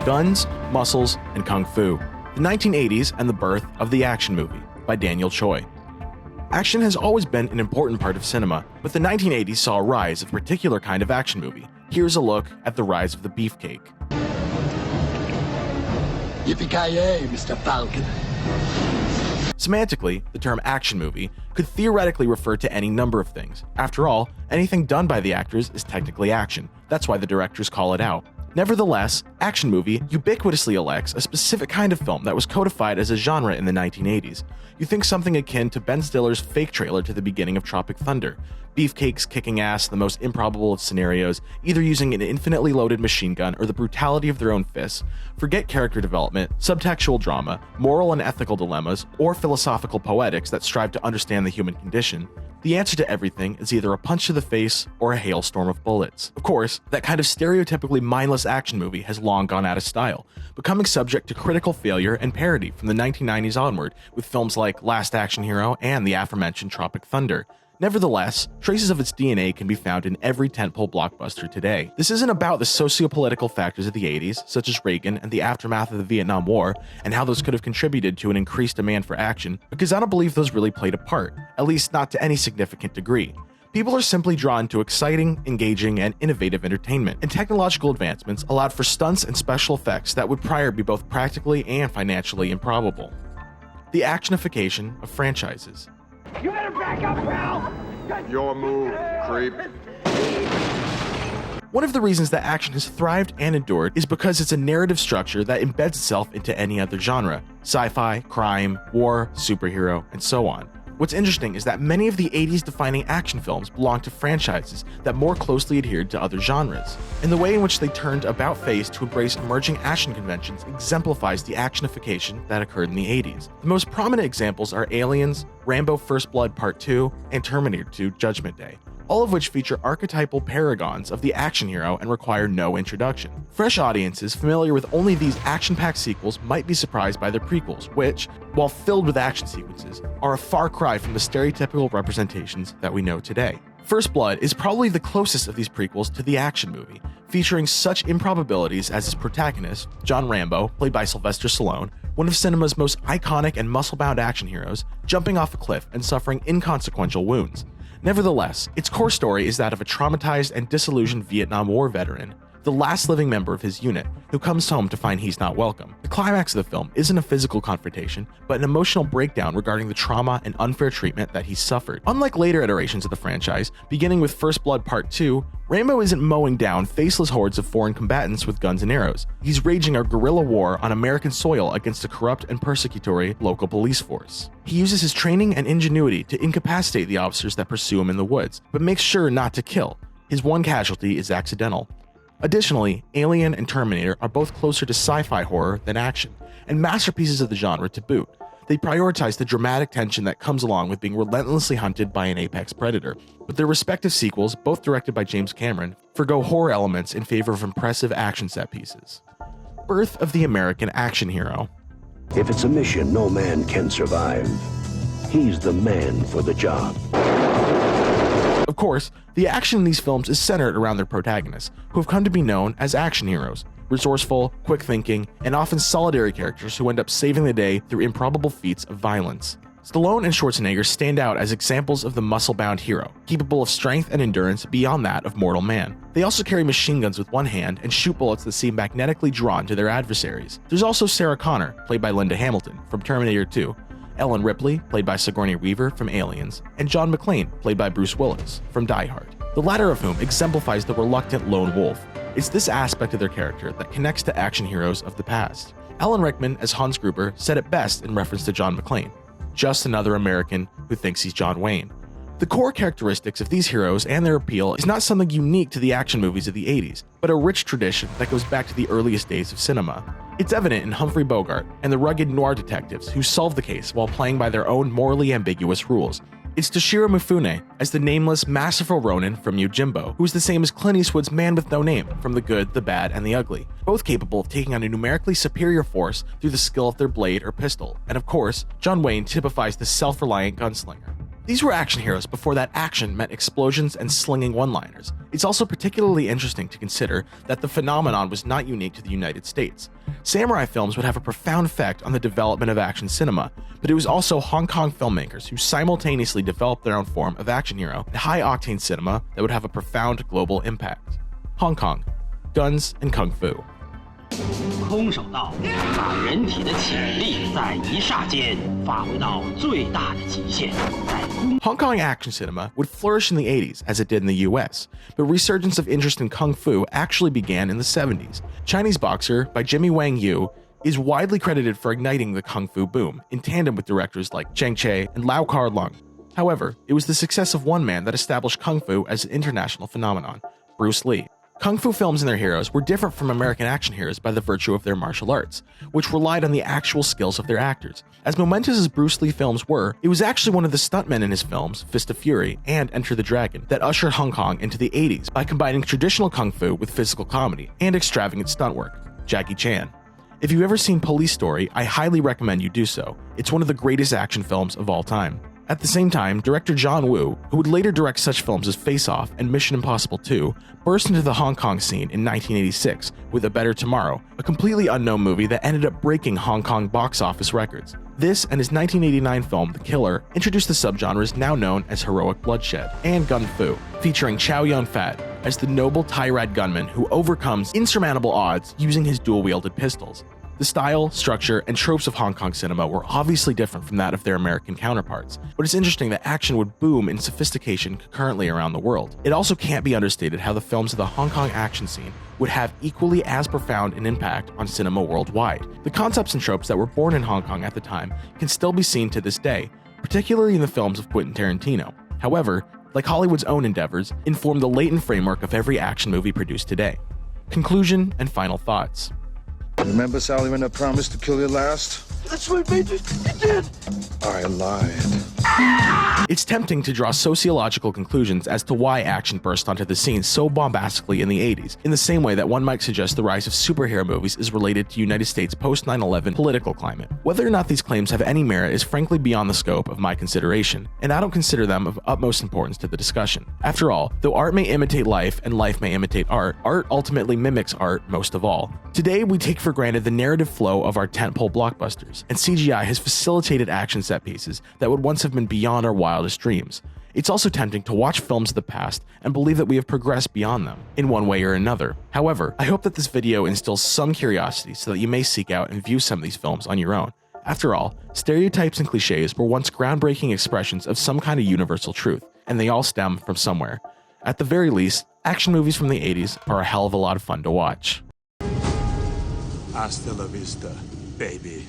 Guns, Muscles, and Kung Fu, the 1980s and the birth of the action movie by Daniel Choi. Action has always been an important part of cinema, but the 1980s saw a rise of a particular kind of action movie. Here's a look at the rise of the beefcake. Yippee-ki-yay, Mr. Falcon. Semantically, the term action movie could theoretically refer to any number of things. After all, anything done by the actors is technically action. That's why the directors call it out. Nevertheless, action movie ubiquitously elects a specific kind of film that was codified as a genre in the 1980s. You think something akin to Ben Stiller's fake trailer to the beginning of Tropic Thunder. Beefcakes kicking ass, the most improbable of scenarios, either using an infinitely loaded machine gun or the brutality of their own fists. Forget character development, subtextual drama, moral and ethical dilemmas, or philosophical poetics that strive to understand the human condition. The answer to everything is either a punch to the face or a hailstorm of bullets. Of course, that kind of stereotypically mindless action movie has long gone out of style, becoming subject to critical failure and parody from the 1990s onward with films like Last Action Hero and the aforementioned Tropic Thunder. Nevertheless, traces of its DNA can be found in every tentpole blockbuster today. This isn't about the socio-political factors of the 80s, such as Reagan and the aftermath of the Vietnam War, and how those could have contributed to an increased demand for action, because I don't believe those really played a part, at least not to any significant degree. People are simply drawn to exciting, engaging, and innovative entertainment, and technological advancements allowed for stunts and special effects that would prior be both practically and financially improbable. The actionification of franchises. You better back up, pal! Your move, creep. One of the reasons that action has thrived and endured is because it's a narrative structure that embeds itself into any other genre: sci-fi, crime, war, superhero, and so on. What's interesting is that many of the 80s defining action films belong to franchises that more closely adhered to other genres, and the way in which they turned about face to embrace emerging action conventions exemplifies the actionification that occurred in the 80s. The most prominent examples are Aliens, Rambo: First Blood Part 2, and Terminator 2: Judgment Day, all of which feature archetypal paragons of the action hero and require no introduction. Fresh audiences familiar with only these action-packed sequels might be surprised by their prequels, which, while filled with action sequences, are a far cry from the stereotypical representations that we know today. First Blood is probably the closest of these prequels to the action movie, featuring such improbabilities as its protagonist, John Rambo, played by Sylvester Stallone, one of cinema's most iconic and muscle-bound action heroes, jumping off a cliff and suffering inconsequential wounds. Nevertheless, its core story is that of a traumatized and disillusioned Vietnam War veteran, the last living member of his unit, who comes home to find he's not welcome. The climax of the film isn't a physical confrontation, but an emotional breakdown regarding the trauma and unfair treatment that he's suffered. Unlike later iterations of the franchise, beginning with First Blood Part 2, Rambo isn't mowing down faceless hordes of foreign combatants with guns and arrows. He's waging a guerrilla war on American soil against a corrupt and persecutory local police force. He uses his training and ingenuity to incapacitate the officers that pursue him in the woods, but makes sure not to kill. His one casualty is accidental. Additionally, Alien and Terminator are both closer to sci-fi horror than action, and masterpieces of the genre to boot. They prioritize the dramatic tension that comes along with being relentlessly hunted by an apex predator, but their respective sequels, both directed by James Cameron, forgo horror elements in favor of impressive action set pieces. Birth of the American action hero. If it's a mission no man can survive, he's the man for the job. Of course, the action in these films is centered around their protagonists, who have come to be known as action heroes, resourceful, quick-thinking, and often solitary characters who end up saving the day through improbable feats of violence. Stallone and Schwarzenegger stand out as examples of the muscle-bound hero, capable of strength and endurance beyond that of mortal man. They also carry machine guns with one hand and shoot bullets that seem magnetically drawn to their adversaries. There's also Sarah Connor, played by Linda Hamilton, from Terminator 2, Ellen Ripley, played by Sigourney Weaver from Aliens, and John McClane, played by Bruce Willis from Die Hard, the latter of whom exemplifies the reluctant lone wolf. It's this aspect of their character that connects to action heroes of the past. Alan Rickman as Hans Gruber said it best in reference to John McClane: just another American who thinks he's John Wayne. The core characteristics of these heroes and their appeal is not something unique to the action movies of the 80s, but a rich tradition that goes back to the earliest days of cinema. It's evident in Humphrey Bogart and the rugged noir detectives who solve the case while playing by their own morally ambiguous rules. It's Toshiro Mifune as the nameless, masterful Ronin from Yojimbo, who is the same as Clint Eastwood's Man with No Name from The Good, the Bad, and the Ugly, both capable of taking on a numerically superior force through the skill of their blade or pistol. And of course, John Wayne typifies the self-reliant gunslinger. These were action heroes before that action meant explosions and slinging one-liners. It's also particularly interesting to consider that the phenomenon was not unique to the United States. Samurai films would have a profound effect on the development of action cinema, but it was also Hong Kong filmmakers who simultaneously developed their own form of action hero and high-octane cinema that would have a profound global impact. Hong Kong, guns and kung fu. 空手道把人体的潜力在一刹间发挥到最大的极限。Hong Kong action cinema would flourish in the 80s as it did in the US, but resurgence of interest in kung fu actually began in the 70s. Chinese Boxer by Jimmy Wang Yu is widely credited for igniting the kung fu boom, in tandem with directors like Zhang Che and Lau Kar-leung. However, it was the success of one man that established kung fu as an international phenomenon, Bruce Lee. Kung fu films and their heroes were different from American action heroes by the virtue of their martial arts, which relied on the actual skills of their actors. As momentous as Bruce Lee films were, it was actually one of the stuntmen in his films, Fist of Fury and Enter the Dragon, that ushered Hong Kong into the 80s by combining traditional kung fu with physical comedy and extravagant stunt work, Jackie Chan. If you've ever seen Police Story, I highly recommend you do so. It's one of the greatest action films of all time. At the same time, director John Woo, who would later direct such films as Face Off and Mission Impossible 2, burst into the Hong Kong scene in 1986 with A Better Tomorrow, a completely unknown movie that ended up breaking Hong Kong box office records. This and his 1989 film The Killer introduced the subgenres now known as heroic bloodshed and gun fu, featuring Chow Yun-fat as the noble Thai-Rad gunman who overcomes insurmountable odds using his dual-wielded pistols. The style, structure, and tropes of Hong Kong cinema were obviously different from that of their American counterparts, but it's interesting that action would boom in sophistication concurrently around the world. It also can't be understated how the films of the Hong Kong action scene would have equally as profound an impact on cinema worldwide. The concepts and tropes that were born in Hong Kong at the time can still be seen to this day, particularly in the films of Quentin Tarantino. However, like Hollywood's own endeavors, inform the latent framework of every action movie produced today. Conclusion and final thoughts. Remember, Sally, when I promised to kill you last? That's what made you did. I lied. It's tempting to draw sociological conclusions as to why action burst onto the scene so bombastically in the 80s, in the same way that one might suggest the rise of superhero movies is related to United States post-9/11 political climate. Whether or not these claims have any merit is frankly beyond the scope of my consideration, and I don't consider them of utmost importance to the discussion. After all, though art may imitate life and life may imitate art, art ultimately mimics art most of all. Today, we take for granted the narrative flow of our tentpole blockbusters, and CGI has facilitated action set pieces that would once have been beyond our wildest dreams. It's also tempting to watch films of the past and believe that we have progressed beyond them, in one way or another. However, I hope that this video instills some curiosity so that you may seek out and view some of these films on your own. After all, stereotypes and cliches were once groundbreaking expressions of some kind of universal truth, and they all stem from somewhere. At the very least, action movies from the 80s are a hell of a lot of fun to watch. Hasta la vista, baby.